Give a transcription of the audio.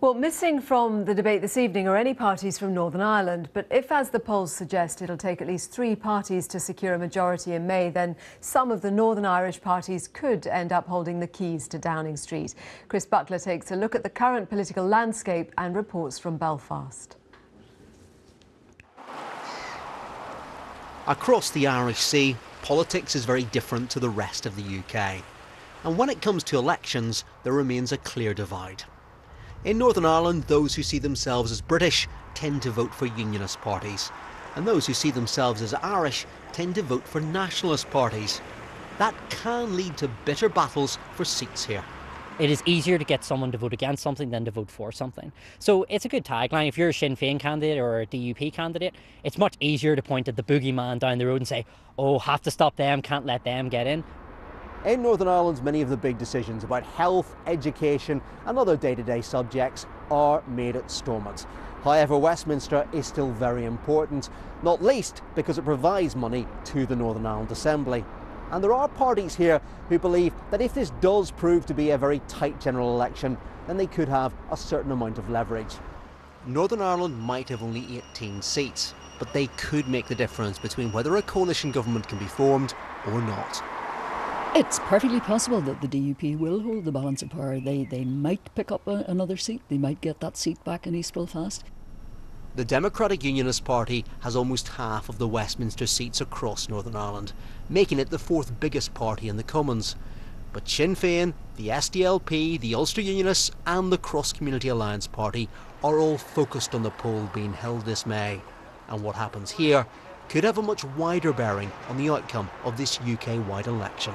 Well, missing from the debate this evening are any parties from Northern Ireland. But if, as the polls suggest, it'll take at least 3 parties to secure a majority in May, then some of the Northern Irish parties could end up holding the keys to Downing Street. Chris Buckler takes a look at the current political landscape and reports from Belfast. Across the Irish Sea, politics is very different to the rest of the UK. And when it comes to elections, there remains a clear divide. In Northern Ireland, those who see themselves as British tend to vote for unionist parties, and those who see themselves as Irish tend to vote for nationalist parties. That can lead to bitter battles for seats here. It is easier to get someone to vote against something than to vote for something. So it's a good tagline. If you're a Sinn Féin candidate or a DUP candidate, it's much easier to point at the boogeyman down the road and say, oh, have to stop them, can't let them get in. In Northern Ireland, many of the big decisions about health, education and other day-to-day subjects are made at Stormont. However, Westminster is still very important, not least because it provides money to the Northern Ireland Assembly. And there are parties here who believe that if this does prove to be a very tight general election, then they could have a certain amount of leverage. Northern Ireland might have only 18 seats, but they could make the difference between whether a coalition government can be formed or not. It's perfectly possible that the DUP will hold the balance of power. They might pick up another seat. They might get that seat back in East Belfast. The Democratic Unionist Party has almost half of the Westminster seats across Northern Ireland, making it the 4th biggest party in the Commons. But Sinn Féin, the SDLP, the Ulster Unionists and the Cross Community Alliance Party are all focused on the poll being held this May. And what happens here could have a much wider bearing on the outcome of this UK-wide election.